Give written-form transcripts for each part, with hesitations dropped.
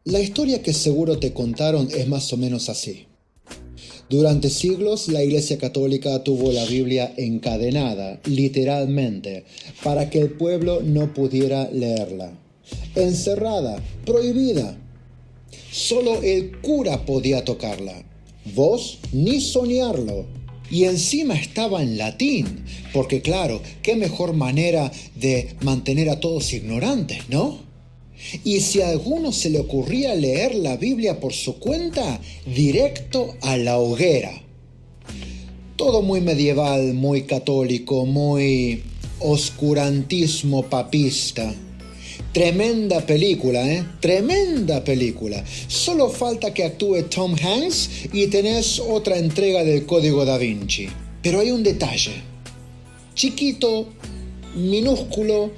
La historia que seguro te contaron es más o menos así. Durante siglos, la Iglesia Católica tuvo la Biblia encadenada, literalmente, para que el pueblo no pudiera leerla. Encerrada, prohibida. Solo el cura podía tocarla. Vos ni soñarlo. Y encima estaba en latín, porque claro, qué mejor manera de mantener a todos ignorantes, ¿no? Y si a alguno se le ocurría leer la Biblia por su cuenta, directo a la hoguera. Todo muy medieval, muy católico, muy oscurantismo papista. Tremenda película, ¿eh? Tremenda película. Solo falta que actúe Tom Hanks y tenés otra entrega del Código Da Vinci. Pero hay un detalle. Chiquito, minúsculo,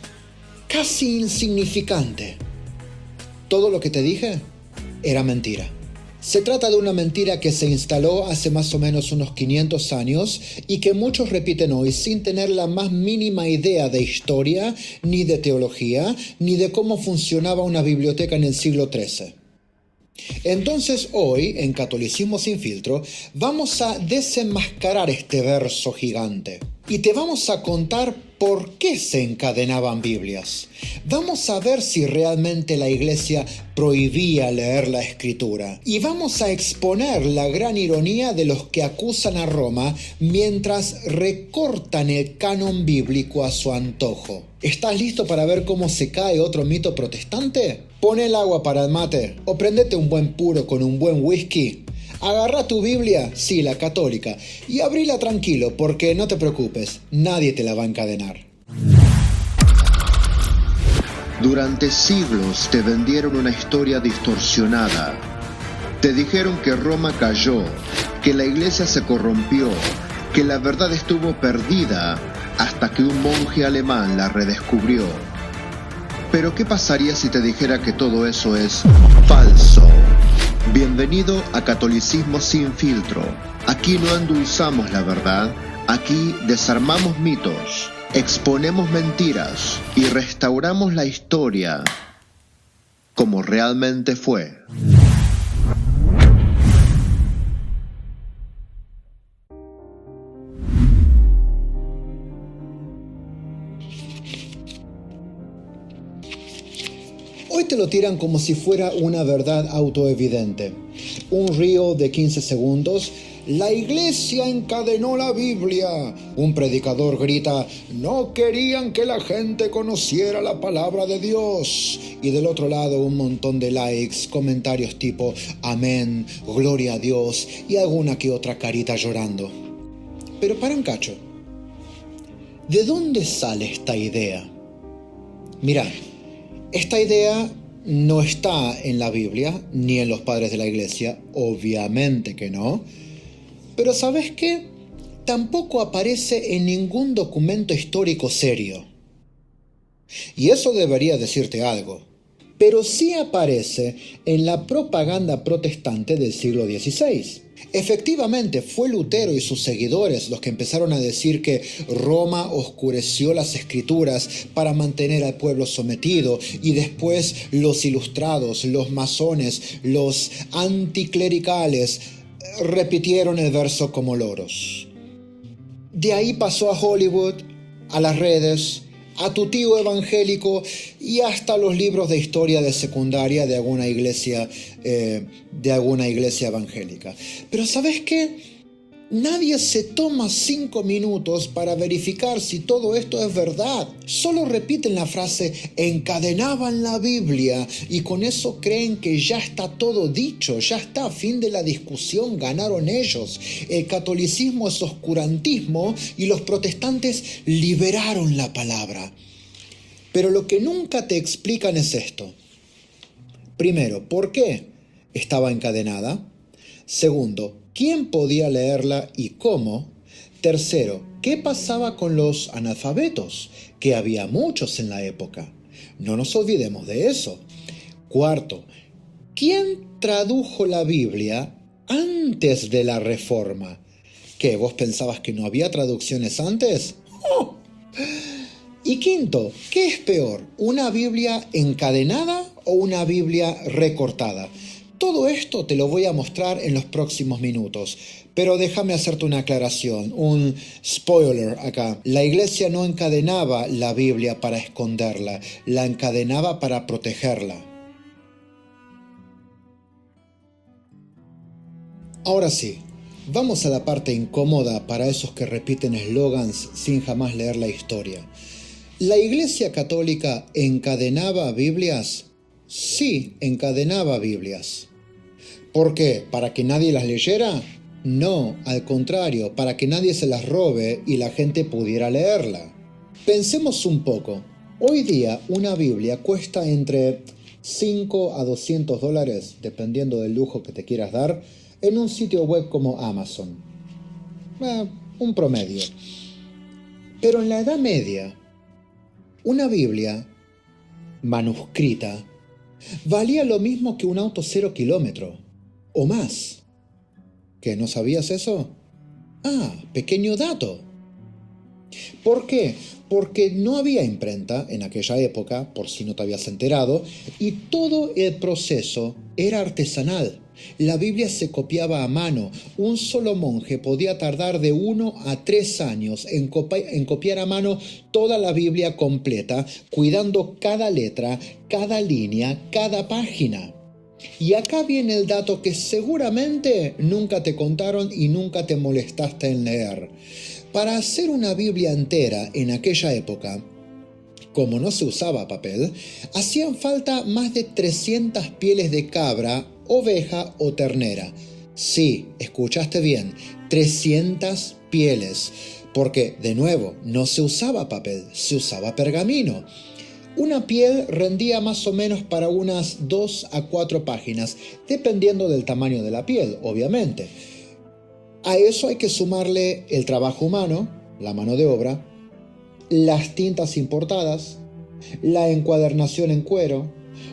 casi insignificante. Todo lo que te dije era mentira. Se trata de una mentira que se instaló hace más o menos unos 500 años y que muchos repiten hoy sin tener la más mínima idea de historia, ni de teología, ni de cómo funcionaba una biblioteca en el siglo XIII. Entonces hoy, en Catolicismo sin filtro, vamos a desenmascarar este verso gigante y te vamos a contar por qué se encadenaban Biblias. Vamos a ver si realmente la Iglesia prohibía leer la Escritura y vamos a exponer la gran ironía de los que acusan a Roma mientras recortan el canon bíblico a su antojo. ¿Estás listo para ver cómo se cae otro mito protestante? Pon el agua para el mate o prendete un buen puro con un buen whisky. Agarra tu Biblia, sí, la católica, y abrila tranquilo porque no te preocupes, nadie te la va a encadenar. Durante siglos te vendieron una historia distorsionada. Te dijeron que Roma cayó, que la iglesia se corrompió, que la verdad estuvo perdida hasta que un monje alemán la redescubrió. Pero ¿qué pasaría si te dijera que todo eso es falso? Bienvenido a Catolicismo sin filtro. Aquí no endulzamos la verdad, aquí desarmamos mitos, exponemos mentiras y restauramos la historia como realmente fue. Hoy te lo tiran como si fuera una verdad autoevidente. Un reel de 15 segundos. La iglesia encadenó la Biblia. Un predicador grita, no querían que la gente conociera la palabra de Dios. Y del otro lado un montón de likes, comentarios tipo, amén, gloria a Dios y alguna que otra carita llorando. Pero para un cacho, ¿de dónde sale esta idea? Mirá, esta idea no está en la Biblia ni en los padres de la iglesia, obviamente que no. Pero ¿sabes qué? Tampoco aparece en ningún documento histórico serio. Y eso debería decirte algo. Pero sí aparece en la propaganda protestante del siglo XVI. Efectivamente, fue Lutero y sus seguidores los que empezaron a decir que Roma oscureció las escrituras para mantener al pueblo sometido, y después los ilustrados, los masones, los anticlericales repitieron el verso como loros. De ahí pasó a Hollywood, a las redes, a tu tío evangélico y hasta los libros de historia de secundaria de alguna iglesia evangélica. Pero ¿sabes qué? Nadie se toma 5 minutos para verificar si todo esto es verdad. Solo repiten la frase, encadenaban la Biblia, y con eso creen que ya está todo dicho, ya está, fin de la discusión, ganaron ellos. El catolicismo es oscurantismo y los protestantes liberaron la palabra. Pero lo que nunca te explican es esto. Primero, ¿por qué estaba encadenada? Segundo, ¿quién podía leerla y cómo? Tercero, ¿qué pasaba con los analfabetos? Que había muchos en la época. No nos olvidemos de eso. Cuarto, ¿quién tradujo la Biblia antes de la Reforma? ¿Qué, vos pensabas que no había traducciones antes? ¡Oh! Y quinto, ¿qué es peor? ¿Una Biblia encadenada o una Biblia recortada. Todo esto te lo voy a mostrar en los próximos minutos, pero déjame hacerte una aclaración, un spoiler acá. La iglesia no encadenaba la Biblia para esconderla, la encadenaba para protegerla. Ahora sí, vamos a la parte incómoda para esos que repiten eslogans sin jamás leer la historia. ¿La Iglesia Católica encadenaba Biblias? Sí, encadenaba Biblias. ¿Por qué? ¿Para que nadie las leyera? No, al contrario, para que nadie se las robe y la gente pudiera leerla. Pensemos un poco. Hoy día una Biblia cuesta entre 5 a $200, dependiendo del lujo que te quieras dar, en un sitio web como Amazon. Un promedio. Pero en la Edad Media, una Biblia manuscrita valía lo mismo que un auto 0 kilómetro o más. ¿Qué, no sabías eso? Pequeño dato. ¿Por qué? Porque no había imprenta en aquella época, por si no te habías enterado, y todo el proceso era artesanal. La Biblia se copiaba a mano. Un solo monje podía tardar de 1 a 3 años en copiar a mano toda la Biblia completa, cuidando cada letra, cada línea, cada página. Y acá viene el dato que seguramente nunca te contaron y nunca te molestaste en leer. Para hacer una Biblia entera en aquella época, como no se usaba papel, hacían falta más de 300 pieles de cabra, oveja o ternera. Sí, escuchaste bien, 300 pieles, porque, de nuevo, no se usaba papel, se usaba pergamino. Una piel rendía más o menos para unas 2 a 4 páginas, dependiendo del tamaño de la piel, obviamente. A eso hay que sumarle el trabajo humano, la mano de obra, las tintas importadas, la encuadernación en cuero,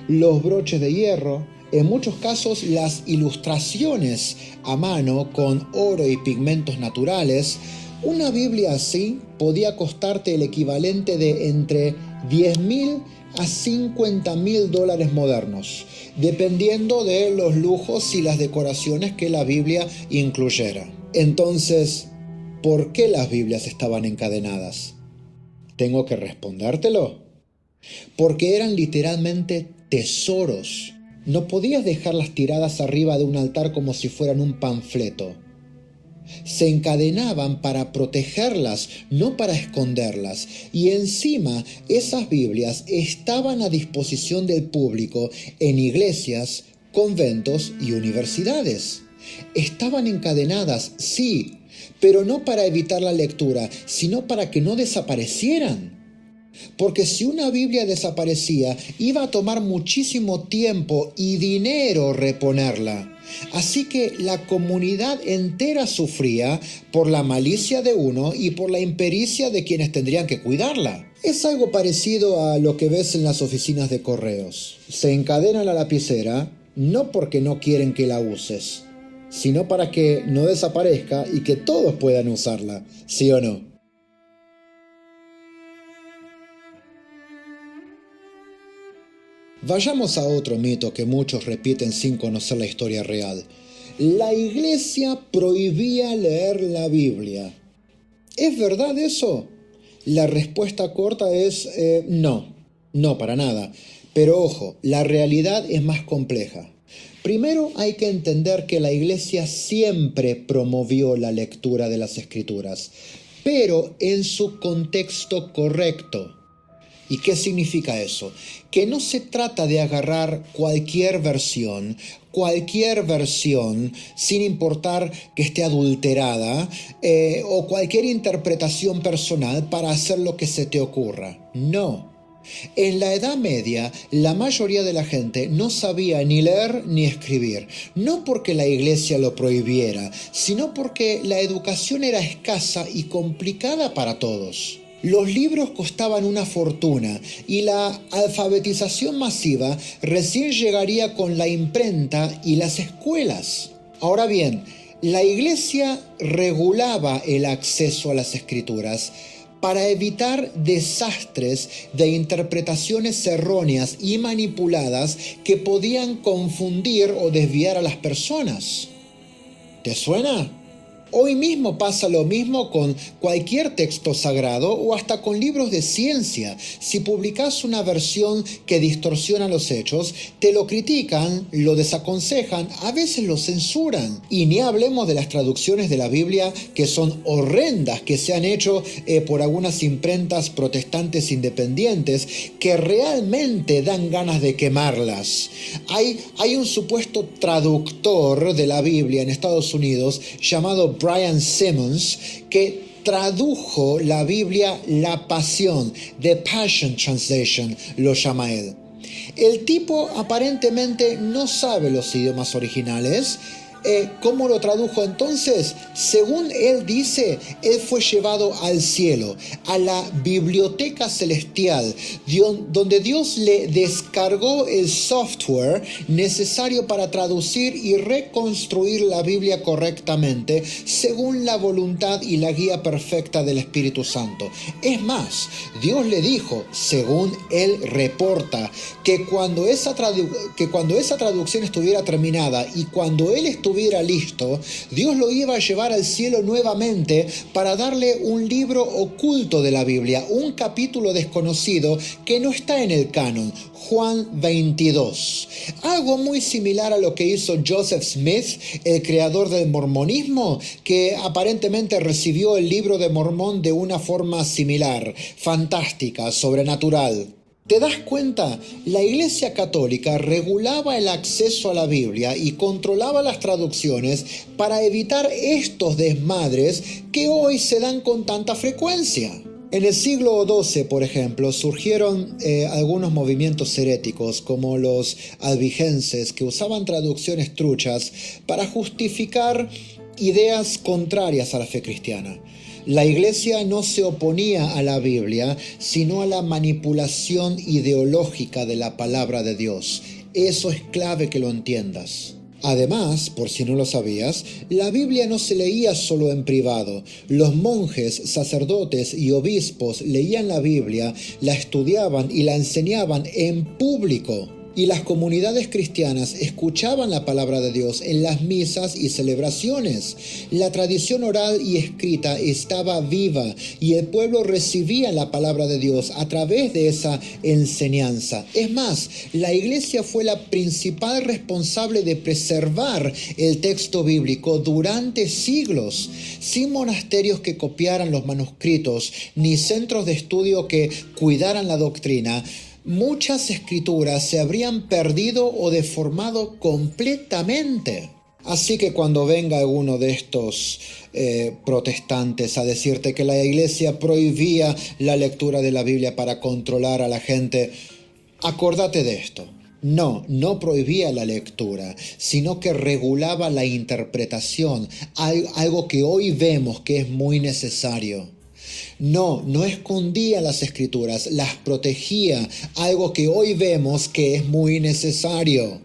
los broches de hierro, en muchos casos las ilustraciones a mano con oro y pigmentos naturales. Una Biblia así podía costarte el equivalente de entre $10,000 a $50,000 modernos, dependiendo de los lujos y las decoraciones que la Biblia incluyera. Entonces, ¿por qué las Biblias estaban encadenadas? ¿Tengo que respondértelo? Porque eran literalmente tesoros. No podías dejarlas tiradas arriba de un altar como si fueran un panfleto. Se encadenaban para protegerlas, no para esconderlas. Y encima, esas Biblias estaban a disposición del público en iglesias, conventos y universidades. Estaban encadenadas, sí, pero no para evitar la lectura, sino para que no desaparecieran. Porque si una Biblia desaparecía, iba a tomar muchísimo tiempo y dinero reponerla. Así que la comunidad entera sufría por la malicia de uno y por la impericia de quienes tendrían que cuidarla. Es algo parecido a lo que ves en las oficinas de correos. Se encadena la lapicera no porque no quieren que la uses, sino para que no desaparezca y que todos puedan usarla, ¿sí o no? Vayamos a otro mito que muchos repiten sin conocer la historia real. La iglesia prohibía leer la Biblia. ¿Es verdad eso? La respuesta corta es no para nada. Pero ojo, la realidad es más compleja. Primero hay que entender que la iglesia siempre promovió la lectura de las escrituras, pero en su contexto correcto. ¿Y qué significa eso? Que no se trata de agarrar cualquier versión, sin importar que esté adulterada, o cualquier interpretación personal para hacer lo que se te ocurra. No. En la Edad Media, la mayoría de la gente no sabía ni leer ni escribir, no porque la iglesia lo prohibiera, sino porque la educación era escasa y complicada para todos. Los libros costaban una fortuna y la alfabetización masiva recién llegaría con la imprenta y las escuelas. Ahora bien, la iglesia regulaba el acceso a las escrituras, para evitar desastres de interpretaciones erróneas y manipuladas que podían confundir o desviar a las personas. ¿Te suena? Hoy mismo pasa lo mismo con cualquier texto sagrado o hasta con libros de ciencia. Si publicas una versión que distorsiona los hechos, te lo critican, lo desaconsejan, a veces lo censuran. Y ni hablemos de las traducciones de la Biblia que son horrendas, que se han hecho por algunas imprentas protestantes independientes que realmente dan ganas de quemarlas. Hay un supuesto traductor de la Biblia en Estados Unidos llamado Brian Simmons, que tradujo la Biblia La Pasión, The Passion Translation, lo llama él. El tipo aparentemente no sabe los idiomas originales. ¿Cómo lo tradujo entonces? Según él dice, él fue llevado al cielo, a la biblioteca celestial, donde Dios le descargó el software necesario para traducir y reconstruir la Biblia correctamente, según la voluntad y la guía perfecta del Espíritu Santo. Es más, Dios le dijo, según él reporta, que cuando esa traducción estuviera terminada y cuando él estuviera listo, Dios lo iba a llevar al cielo nuevamente para darle un libro oculto de la Biblia, un capítulo desconocido que no está en el canon, Juan 22. Algo muy similar a lo que hizo Joseph Smith, el creador del mormonismo, que aparentemente recibió el libro de Mormón de una forma similar, fantástica, sobrenatural. ¿Te das cuenta? La Iglesia Católica regulaba el acceso a la Biblia y controlaba las traducciones para evitar estos desmadres que hoy se dan con tanta frecuencia. En el siglo XII, por ejemplo, surgieron algunos movimientos heréticos como los albigenses que usaban traducciones truchas para justificar ideas contrarias a la fe cristiana. La Iglesia no se oponía a la Biblia, sino a la manipulación ideológica de la palabra de Dios. Eso es clave que lo entiendas. Además, por si no lo sabías, la Biblia no se leía solo en privado. Los monjes, sacerdotes y obispos leían la Biblia, la estudiaban y la enseñaban en público. Y las comunidades cristianas escuchaban la palabra de Dios en las misas y celebraciones. La tradición oral y escrita estaba viva y el pueblo recibía la palabra de Dios a través de esa enseñanza. Es más, la Iglesia fue la principal responsable de preservar el texto bíblico durante siglos, sin monasterios que copiaran los manuscritos, ni centros de estudio que cuidaran la doctrina. Muchas escrituras se habrían perdido o deformado completamente. Así que cuando venga alguno de estos protestantes a decirte que la Iglesia prohibía la lectura de la Biblia para controlar a la gente, acordate de esto. No prohibía la lectura, sino que regulaba la interpretación, algo que hoy vemos que es muy necesario. No escondía las escrituras, las protegía, algo que hoy vemos que es muy necesario.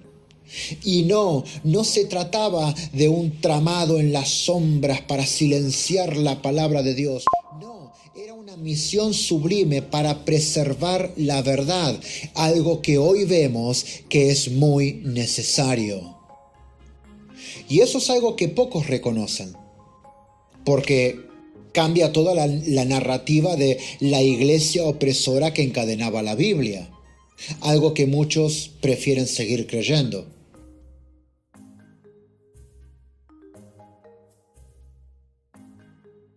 Y no se trataba de un tramado en las sombras para silenciar la palabra de Dios. No, era una misión sublime para preservar la verdad, algo que hoy vemos que es muy necesario. Y eso es algo que pocos reconocen, porque cambia toda la narrativa de la iglesia opresora que encadenaba la Biblia, algo que muchos prefieren seguir creyendo.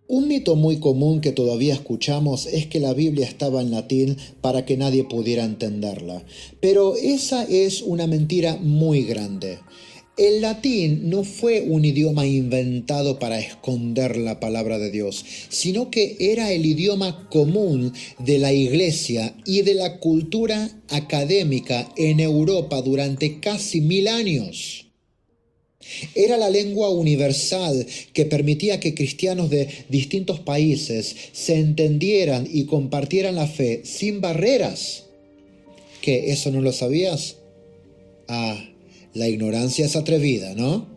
Un mito muy común que todavía escuchamos es que la Biblia estaba en latín para que nadie pudiera entenderla, pero esa es una mentira muy grande. El latín no fue un idioma inventado para esconder la palabra de Dios, sino que era el idioma común de la iglesia y de la cultura académica en Europa durante casi 1000 años. Era la lengua universal que permitía que cristianos de distintos países se entendieran y compartieran la fe sin barreras. ¿Qué? ¿Eso no lo sabías? La ignorancia es atrevida, ¿no?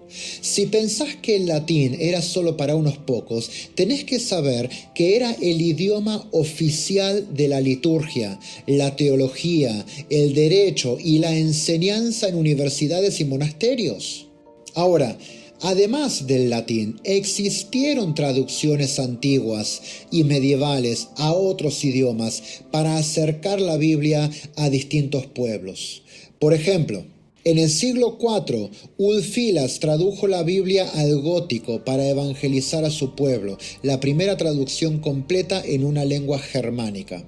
Si pensás que el latín era solo para unos pocos, tenés que saber que era el idioma oficial de la liturgia, la teología, el derecho y la enseñanza en universidades y monasterios. Ahora, además del latín, existieron traducciones antiguas y medievales a otros idiomas para acercar la Biblia a distintos pueblos. Por ejemplo, en el siglo IV, Ulfilas tradujo la Biblia al gótico para evangelizar a su pueblo, la primera traducción completa en una lengua germánica.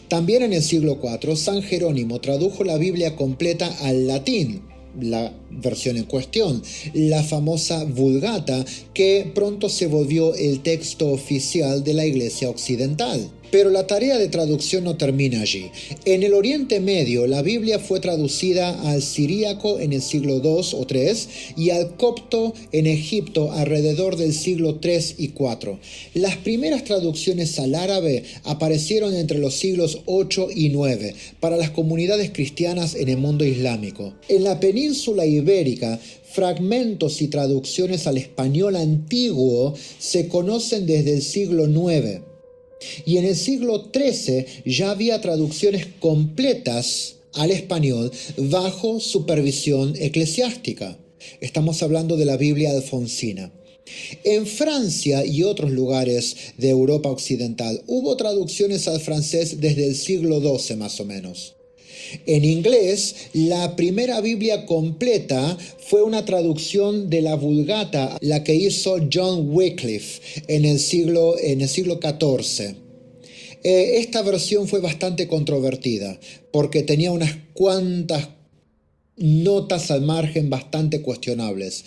También en el siglo IV, San Jerónimo tradujo la Biblia completa al latín, la versión en cuestión, la famosa Vulgata, que pronto se volvió el texto oficial de la Iglesia Occidental. Pero la tarea de traducción no termina allí. En el Oriente Medio, la Biblia fue traducida al siríaco en el siglo II o III y al copto en Egipto alrededor del siglo III y IV. Las primeras traducciones al árabe aparecieron entre los siglos VIII y IX para las comunidades cristianas en el mundo islámico. En la península ibérica, fragmentos y traducciones al español antiguo se conocen desde el siglo IX. Y en el siglo XIII ya había traducciones completas al español bajo supervisión eclesiástica. Estamos hablando de la Biblia alfonsina. En Francia y otros lugares de Europa Occidental hubo traducciones al francés desde el siglo XII más o menos. En inglés, la primera Biblia completa fue una traducción de la Vulgata, la que hizo John Wycliffe en el siglo XIV. Esta versión fue bastante controvertida porque tenía unas cuantas notas al margen bastante cuestionables.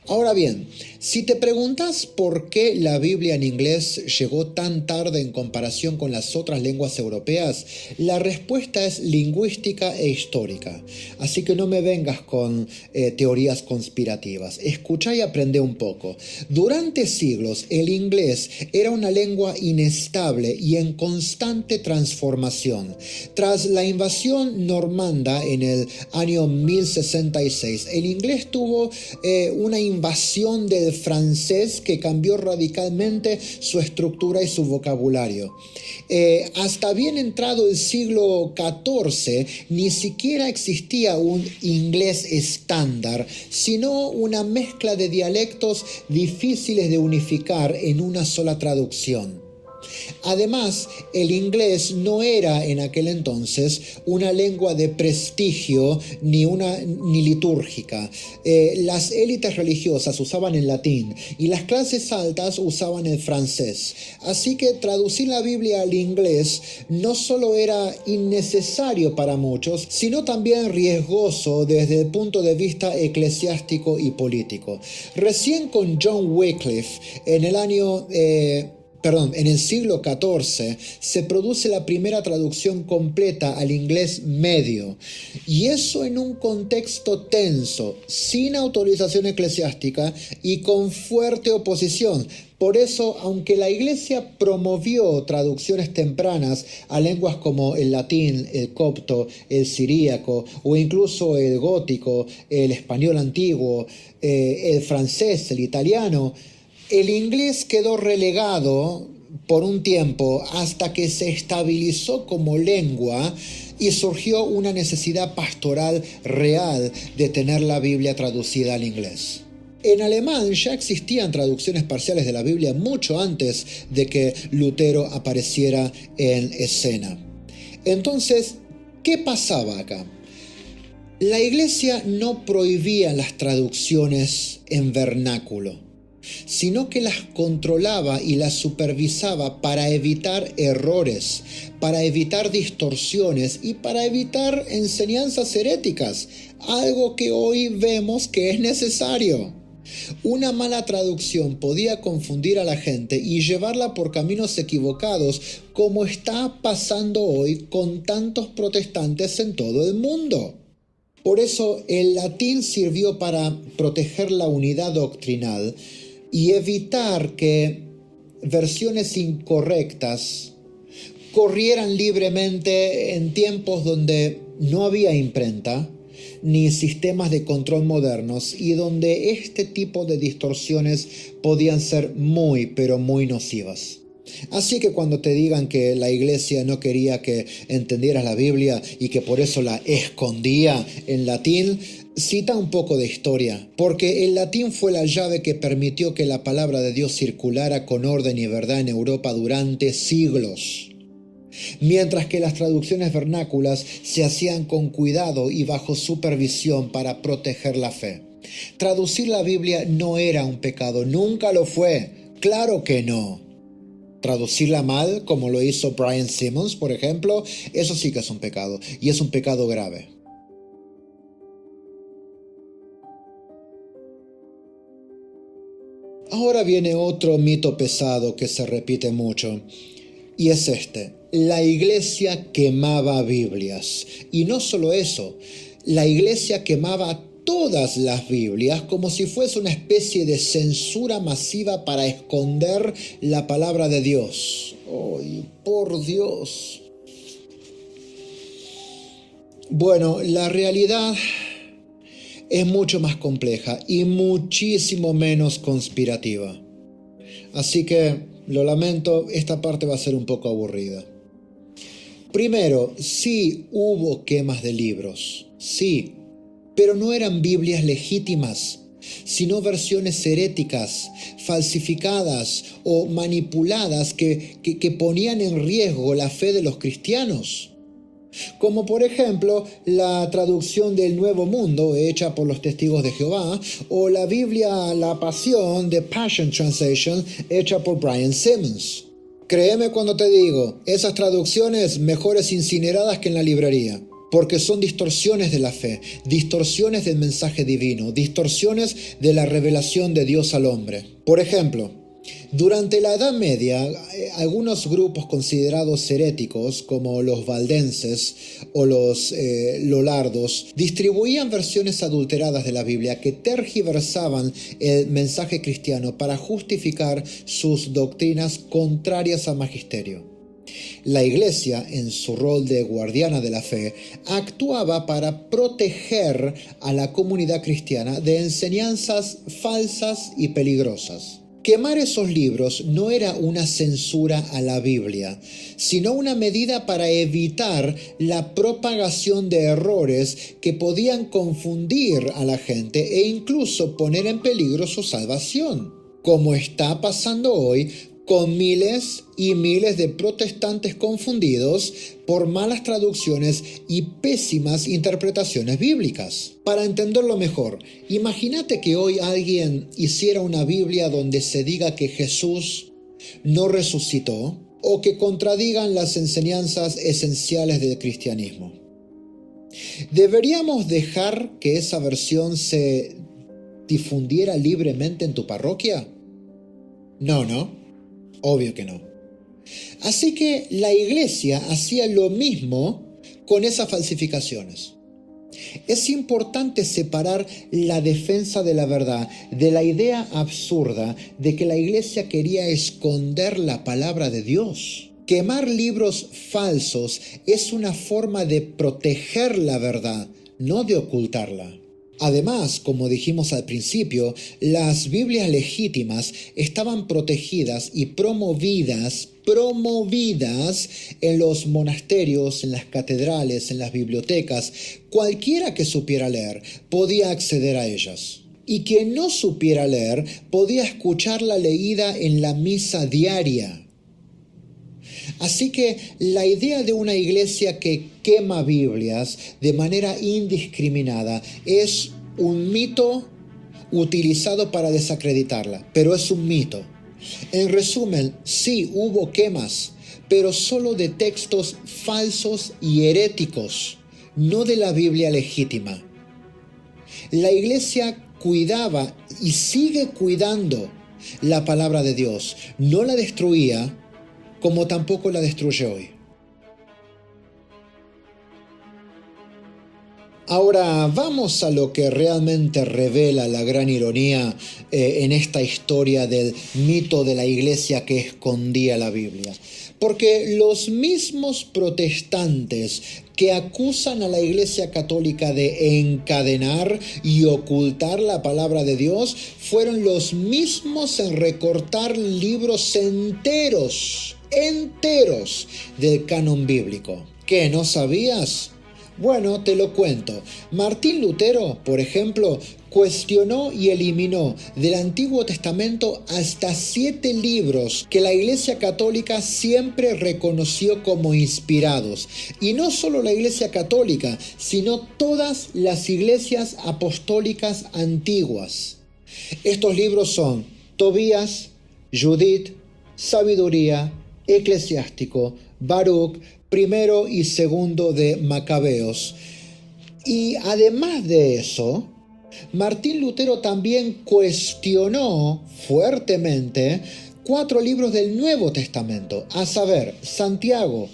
Ahora bien, si te preguntas por qué la Biblia en inglés llegó tan tarde en comparación con las otras lenguas europeas, la respuesta es lingüística e histórica. Así que no me vengas con teorías conspirativas. Escucha y aprende un poco. Durante siglos, el inglés era una lengua inestable y en constante transformación. Tras la invasión normanda en el año 1066, el inglés tuvo una invasión del francés que cambió radicalmente su estructura y su vocabulario. Hasta bien entrado el siglo XIV, ni siquiera existía un inglés estándar, sino una mezcla de dialectos difíciles de unificar en una sola traducción. Además, el inglés no era en aquel entonces una lengua de prestigio ni litúrgica. Las élites religiosas usaban el latín y las clases altas usaban el francés. Así que traducir la Biblia al inglés no solo era innecesario para muchos, sino también riesgoso desde el punto de vista eclesiástico y político. Recién con John Wycliffe, en el siglo XIV se produce la primera traducción completa al inglés medio, y eso en un contexto tenso, sin autorización eclesiástica y con fuerte oposición. Por eso, aunque la Iglesia promovió traducciones tempranas a lenguas como el latín, el copto, el siríaco o incluso el gótico, el español antiguo, el francés, el italiano, el inglés quedó relegado por un tiempo hasta que se estabilizó como lengua y surgió una necesidad pastoral real de tener la Biblia traducida al inglés. En alemán ya existían traducciones parciales de la Biblia mucho antes de que Lutero apareciera en escena. Entonces, ¿qué pasaba acá? La Iglesia no prohibía las traducciones en vernáculo, sino que las controlaba y las supervisaba para evitar errores, para evitar distorsiones y para evitar enseñanzas heréticas, algo que hoy vemos que es necesario. Una mala traducción podía confundir a la gente y llevarla por caminos equivocados, como está pasando hoy con tantos protestantes en todo el mundo. Por eso el latín sirvió para proteger la unidad doctrinal y evitar que versiones incorrectas corrieran libremente en tiempos donde no había imprenta, ni sistemas de control modernos y donde este tipo de distorsiones podían ser muy, pero muy nocivas. Así que cuando te digan que la iglesia no quería que entendieras la Biblia y que por eso la escondía en latín, cita un poco de historia, porque el latín fue la llave que permitió que la palabra de Dios circulara con orden y verdad en Europa durante siglos. Mientras que las traducciones vernáculas se hacían con cuidado y bajo supervisión para proteger la fe. Traducir la Biblia no era un pecado, nunca lo fue, claro que no. Traducirla mal, como lo hizo Brian Simmons, por ejemplo, eso sí que es un pecado, y es un pecado grave. Ahora viene otro mito pesado que se repite mucho, y es este: la iglesia quemaba Biblias. Y no solo eso, la iglesia quemaba todas las Biblias como si fuese una especie de censura masiva para esconder la palabra de Dios. ¡Ay, por Dios! Bueno, la realidad es mucho más compleja y muchísimo menos conspirativa. Así que, lo lamento, esta parte va a ser un poco aburrida. Primero, sí hubo quemas de libros, sí, pero no eran Biblias legítimas, sino versiones heréticas, falsificadas o manipuladas que ponían en riesgo la fe de los cristianos. Como por ejemplo la traducción del Nuevo Mundo hecha por los Testigos de Jehová o la Biblia La Pasión de Passion Translation hecha por Brian Simmons. Créeme cuando te digo, esas traducciones mejores incineradas que en la librería, porque son distorsiones de la fe, distorsiones del mensaje divino, distorsiones de la revelación de Dios al hombre. Por ejemplo, durante la Edad Media, algunos grupos considerados heréticos, como los valdenses o los lollardos, distribuían versiones adulteradas de la Biblia que tergiversaban el mensaje cristiano para justificar sus doctrinas contrarias al magisterio. La Iglesia, en su rol de guardiana de la fe, actuaba para proteger a la comunidad cristiana de enseñanzas falsas y peligrosas. Quemar esos libros no era una censura a la Biblia, sino una medida para evitar la propagación de errores que podían confundir a la gente e incluso poner en peligro su salvación, como está pasando hoy con miles y miles de protestantes confundidos por malas traducciones y pésimas interpretaciones bíblicas. Para entenderlo mejor, imagínate que hoy alguien hiciera una Biblia donde se diga que Jesús no resucitó o que contradigan las enseñanzas esenciales del cristianismo. ¿Deberíamos dejar que esa versión se difundiera libremente en tu parroquia? No. Obvio que no. Así que la iglesia hacía lo mismo con esas falsificaciones. Es importante separar la defensa de la verdad de la idea absurda de que la iglesia quería esconder la palabra de Dios. Quemar libros falsos es una forma de proteger la verdad, no de ocultarla. Además, como dijimos al principio, las Biblias legítimas estaban protegidas y promovidas en los monasterios, en las catedrales, en las bibliotecas. Cualquiera que supiera leer podía acceder a ellas. Y quien no supiera leer podía escucharla leída en la misa diaria. Así que la idea de una iglesia que quema Biblias de manera indiscriminada es un mito utilizado para desacreditarla, pero es un mito. En resumen, sí hubo quemas, pero solo de textos falsos y heréticos, no de la Biblia legítima. La iglesia cuidaba y sigue cuidando la palabra de Dios, no la destruía, como tampoco la destruye hoy. Ahora vamos a lo que realmente revela la gran ironía en esta historia del mito de la iglesia que escondía la Biblia. Porque los mismos protestantes que acusan a la Iglesia Católica de encadenar y ocultar la palabra de Dios fueron los mismos en recortar libros enteros del canon bíblico. ¿Qué, no sabías? Bueno, te lo cuento. Martín Lutero, por ejemplo, cuestionó y eliminó del Antiguo Testamento hasta 7 libros que la Iglesia Católica siempre reconoció como inspirados. Y no solo la Iglesia Católica, sino todas las iglesias apostólicas antiguas. Estos libros son Tobías, Judith, Sabiduría, Eclesiástico, Baruch, primero y segundo de Macabeos. Y además de eso, Martín Lutero también cuestionó fuertemente 4 libros del Nuevo Testamento, a saber, Santiago,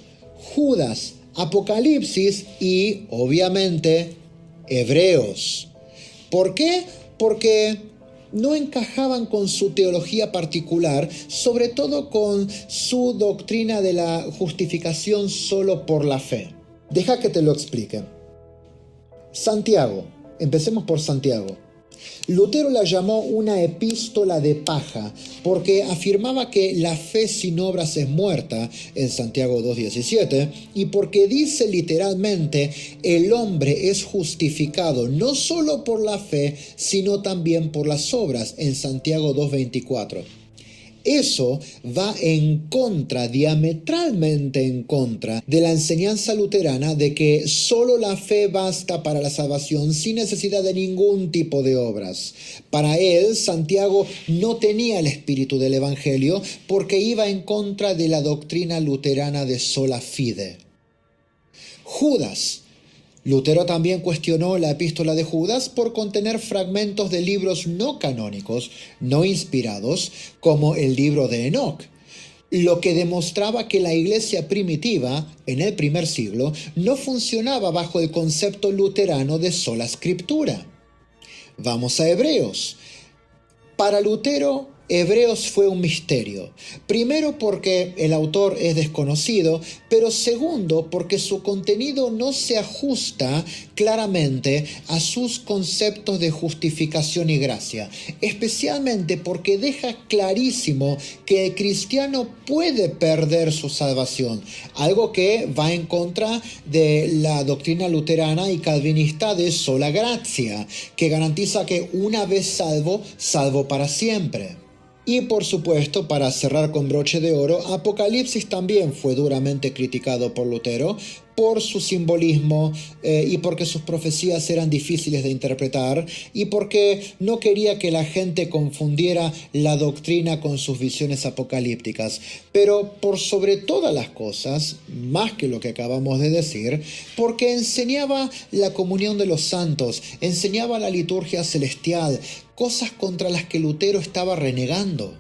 Judas, Apocalipsis y, obviamente, Hebreos. ¿Por qué? Porque no encajaban con su teología particular, sobre todo con su doctrina de la justificación solo por la fe. Deja que te lo explique. Santiago, empecemos por Santiago. Lutero la llamó una epístola de paja porque afirmaba que la fe sin obras es muerta en Santiago 2:17 y porque dice literalmente el hombre es justificado no solo por la fe sino también por las obras en Santiago 2:24. Eso va en contra, diametralmente en contra, de la enseñanza luterana de que solo la fe basta para la salvación sin necesidad de ningún tipo de obras. Para él, Santiago no tenía el espíritu del Evangelio porque iba en contra de la doctrina luterana de sola fide. Judas. Lutero también cuestionó la epístola de Judas por contener fragmentos de libros no canónicos, no inspirados, como el libro de Enoc, lo que demostraba que la iglesia primitiva, en el primer siglo, no funcionaba bajo el concepto luterano de sola escritura. Vamos a Hebreos. Para Lutero, Hebreos fue un misterio. Primero porque el autor es desconocido, pero segundo porque su contenido no se ajusta claramente a sus conceptos de justificación y gracia, especialmente porque deja clarísimo que el cristiano puede perder su salvación, algo que va en contra de la doctrina luterana y calvinista de sola gratia, que garantiza que una vez salvo, salvo para siempre. Y por supuesto, para cerrar con broche de oro, Apocalipsis también fue duramente criticado por Lutero por su simbolismo y porque sus profecías eran difíciles de interpretar y porque no quería que la gente confundiera la doctrina con sus visiones apocalípticas. Pero por sobre todas las cosas, más que lo que acabamos de decir, porque enseñaba la comunión de los santos, enseñaba la liturgia celestial, cosas contra las que Lutero estaba renegando.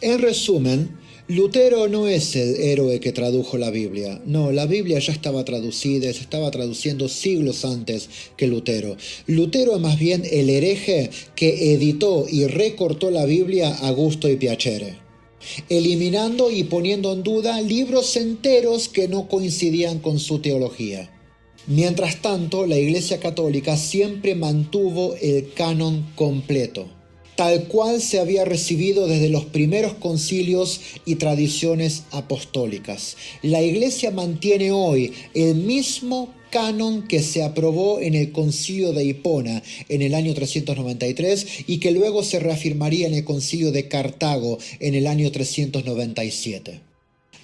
En resumen, Lutero no es el héroe que tradujo la Biblia. No, la Biblia ya estaba traducida, se estaba traduciendo siglos antes que Lutero. Lutero es más bien el hereje que editó y recortó la Biblia a gusto y piacere, eliminando y poniendo en duda libros enteros que no coincidían con su teología. Mientras tanto, la Iglesia Católica siempre mantuvo el canon completo, tal cual se había recibido desde los primeros concilios y tradiciones apostólicas. La Iglesia mantiene hoy el mismo canon que se aprobó en el concilio de Hipona en el año 393 y que luego se reafirmaría en el concilio de Cartago en el año 397.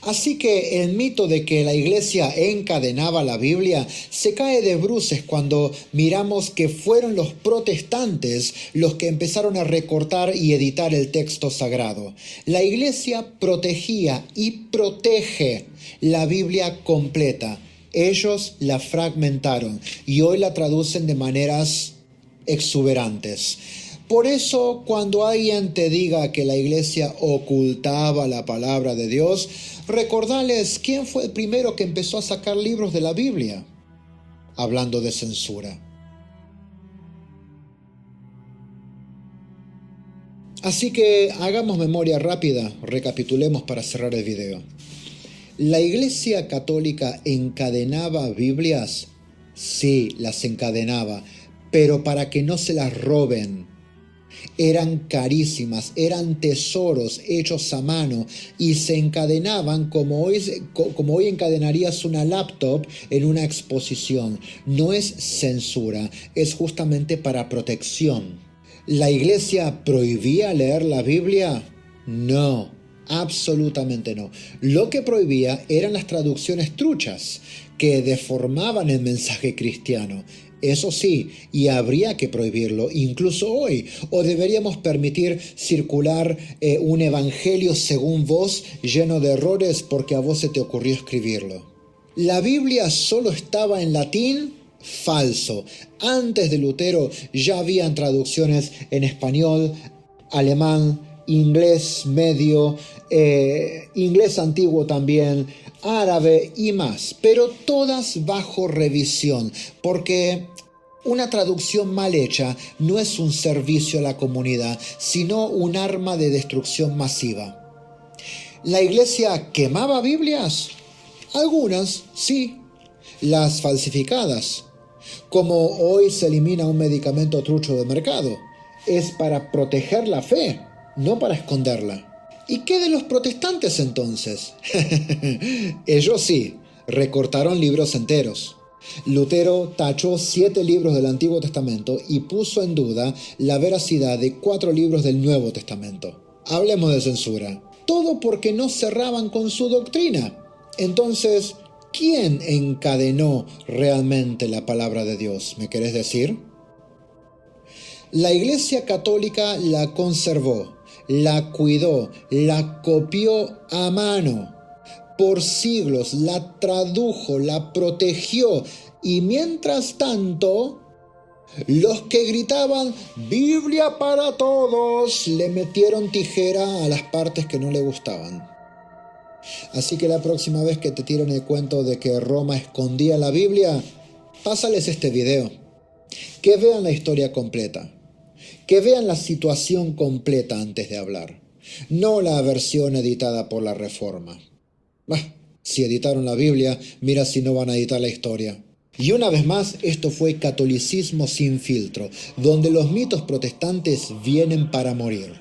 Así que el mito de que la iglesia encadenaba la Biblia se cae de bruces cuando miramos que fueron los protestantes los que empezaron a recortar y editar el texto sagrado. La iglesia protegía y protege la Biblia completa. Ellos la fragmentaron y hoy la traducen de maneras exuberantes. Por eso, cuando alguien te diga que la iglesia ocultaba la palabra de Dios, recordales quién fue el primero que empezó a sacar libros de la Biblia, hablando de censura. Así que hagamos memoria rápida, recapitulemos para cerrar el video. ¿La Iglesia Católica encadenaba Biblias? Sí, las encadenaba, pero para que no se las roben. Eran carísimas, eran tesoros hechos a mano y se encadenaban como hoy encadenarías una laptop en una exposición. No es censura, es justamente para protección. ¿La Iglesia prohibía leer la Biblia? No, absolutamente no. Lo que prohibía eran las traducciones truchas, que deformaban el mensaje cristiano. Eso sí, y habría que prohibirlo, incluso hoy, o deberíamos permitir circular un evangelio según vos lleno de errores porque a vos se te ocurrió escribirlo. ¿La Biblia solo estaba en latín? Falso. Antes de Lutero ya habían traducciones en español, alemán, inglés medio, inglés antiguo también, árabe y más, pero todas bajo revisión, porque una traducción mal hecha no es un servicio a la comunidad, sino un arma de destrucción masiva. ¿La Iglesia quemaba Biblias? Algunas, sí. Las falsificadas. Como hoy se elimina un medicamento trucho del mercado, es para proteger la fe, no para esconderla. ¿Y qué de los protestantes entonces? Ellos sí, recortaron libros enteros. Lutero tachó 7 libros del Antiguo Testamento y puso en duda la veracidad de 4 libros del Nuevo Testamento. Hablemos de censura. Todo porque no cerraban con su doctrina. Entonces, ¿quién encadenó realmente la palabra de Dios? ¿Me querés decir? La Iglesia Católica la conservó, la cuidó, la copió a mano. Por siglos la tradujo, la protegió y mientras tanto, los que gritaban «Biblia para todos» le metieron tijera a las partes que no le gustaban. Así que la próxima vez que te tiren el cuento de que Roma escondía la Biblia, pásales este video. Que vean la historia completa. Que vean la situación completa antes de hablar. No la versión editada por la Reforma. Si editaron la Biblia, mira si no van a editar la historia. Y una vez más, esto fue Catolicismo sin filtro, donde los mitos protestantes vienen para morir.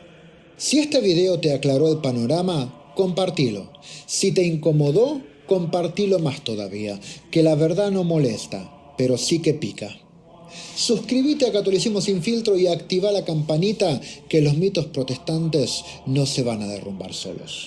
Si este video te aclaró el panorama, compartilo. Si te incomodó, compartilo más todavía, que la verdad no molesta, pero sí que pica. Suscríbete a Catolicismo sin filtro y activa la campanita, que los mitos protestantes no se van a derrumbar solos.